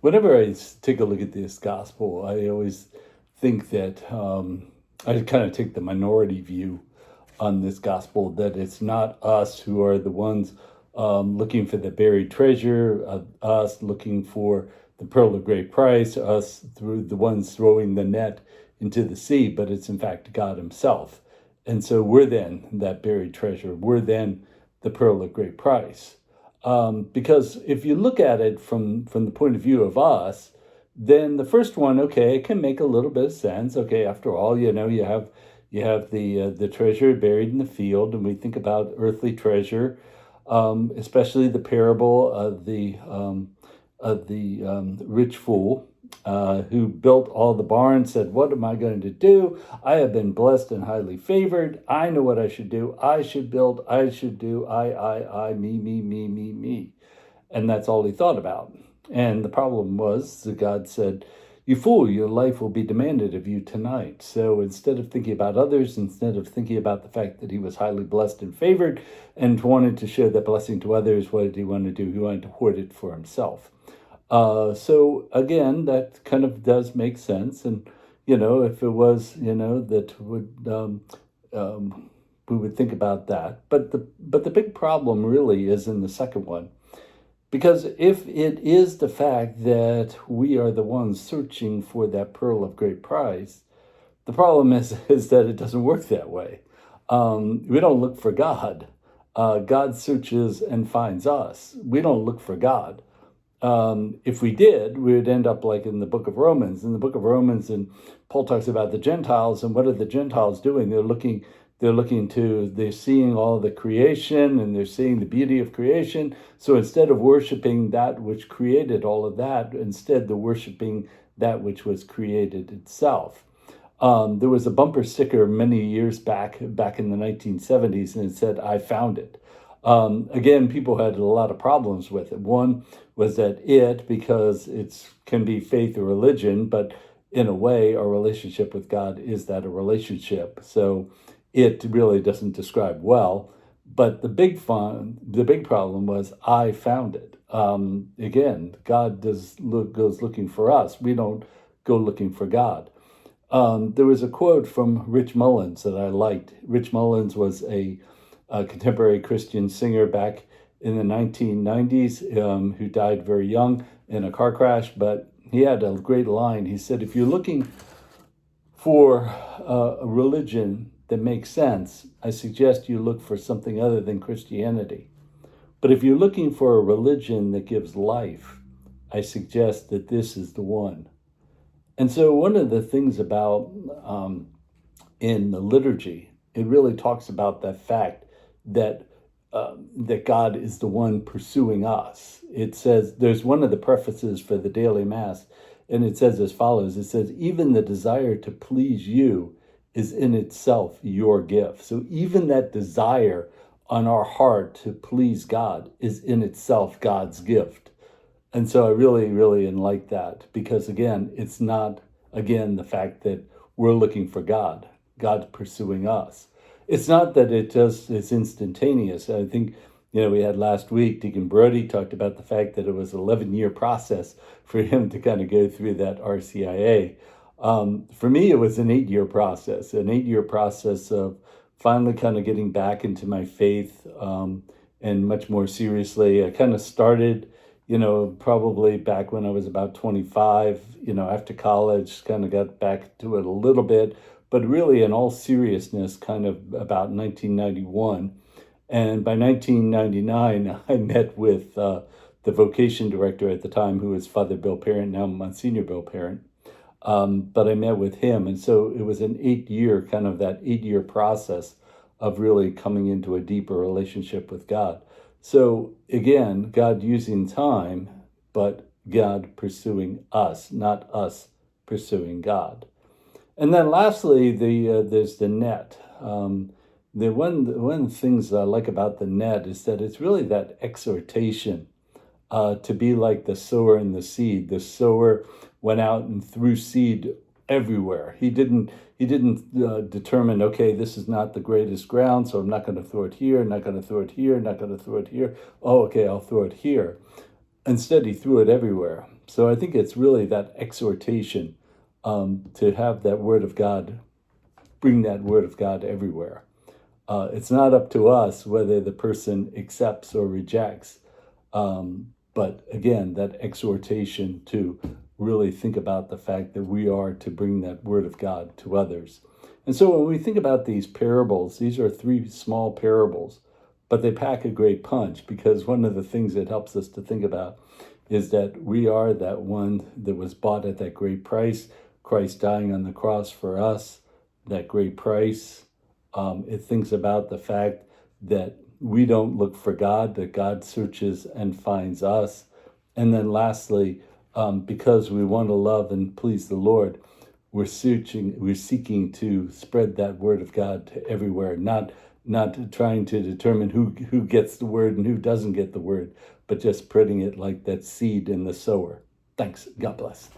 Whenever take a look at this gospel, I always think that I kind of take the minority view on this gospel, that it's not us who are the ones looking for the buried treasure, us looking for the pearl of great price, us through the ones throwing the net into the sea, but it's in fact God Himself. And so we're then that buried treasure. We're then the pearl of great price. Because if you look at it from the point of view of us, then the first one, okay, it can make a little bit of sense. Okay, after all, you have the treasure buried in the field, and we think about earthly treasure, especially the parable of the rich fool who built all the barns, said, "What am I going to do? I have been blessed and highly favored. I know what I should do. I should build. I should do. Me." And that's all he thought about. And the problem was that God said, "You fool, your life will be demanded of you tonight." So instead of thinking about others, instead of thinking about the fact that he was highly blessed and favored and wanted to share that blessing to others, what did he want to do? He wanted to hoard it for himself. So again, that kind of does make sense. And, if it was, that would, we would think about that. But the big problem really is in the second one. Because if it is the fact that we are the ones searching for that pearl of great price, the problem is that it doesn't work that way. We don't look for God. God searches and finds us. We don't look for God. If we did, we would end up like in the book of Romans. In the book of Romans, and Paul talks about the Gentiles, and what are the Gentiles doing? They're seeing all the creation, and they're seeing the beauty of creation. So instead of worshiping that which created all of that, instead they're worshiping that which was created itself. There was a bumper sticker many years back in the 1970s, and it said, "I found it." Again, people had a lot of problems with it. One was that because it can be faith or religion, but in a way, our relationship with God is that a relationship. So it really doesn't describe well. But the big problem was, I found it. Again, God goes looking for us. We don't go looking for God. There was a quote from Rich Mullins that I liked. Rich Mullins was a contemporary Christian singer back in the 1990s who died very young in a car crash, but he had a great line. He said, "If you're looking for a religion that makes sense, I suggest you look for something other than Christianity. But if you're looking for a religion that gives life, I suggest that this is the one." And so one of the things about in the liturgy, it really talks about that fact that that God is the one pursuing us. It says, there's one of the prefaces for the daily mass, and it says as follows. It says, "Even the desire to please you is in itself your gift." So even that desire on our heart to please God is in itself God's gift. And so I really, really like that, because again, it's not, again, the fact that we're looking for God. God's pursuing us. It's not that it's instantaneous. I think, we had last week, Deacon Brody talked about the fact that it was an 11-year process for him to kind of go through that RCIA. For me, it was an 8-year process, of finally kind of getting back into my faith and much more seriously. I kind of started, probably back when I was about 25, after college, kind of got back to it a little bit, but really in all seriousness, kind of about 1991. And by 1999, I met with the vocation director at the time, who was Father Bill Parent, now Monsignor Bill Parent. But I met with him. And so it was an 8-year process of really coming into a deeper relationship with God. So again, God using time, but God pursuing us, not us pursuing God. And then lastly, there's the net. One of the things I like about the net is that it's really that exhortation to be like the sower and the seed. The sower went out and threw seed everywhere. He didn't determine, okay, this is not the greatest ground, so I'm not going to throw it here, not going to throw it here, not going to throw it here. Oh, okay, I'll throw it here. instead, he threw it everywhere. So I think it's really that exhortation to have that word of God, bring that word of God everywhere. It's not up to us whether the person accepts or rejects. But again, that exhortation to really think about the fact that we are to bring that word of God to others. And so when we think about these parables, these are 3 small parables, but they pack a great punch, because one of the things that helps us to think about is that we are that one that was bought at that great price, Christ dying on the cross for us, that great price. It thinks about the fact that we don't look for God, that God searches and finds us. And then lastly, because we want to love and please the Lord, we're seeking to spread that word of God to everywhere, not trying to determine who gets the word and who doesn't get the word, but just spreading it like that seed in the sower. Thanks. God bless.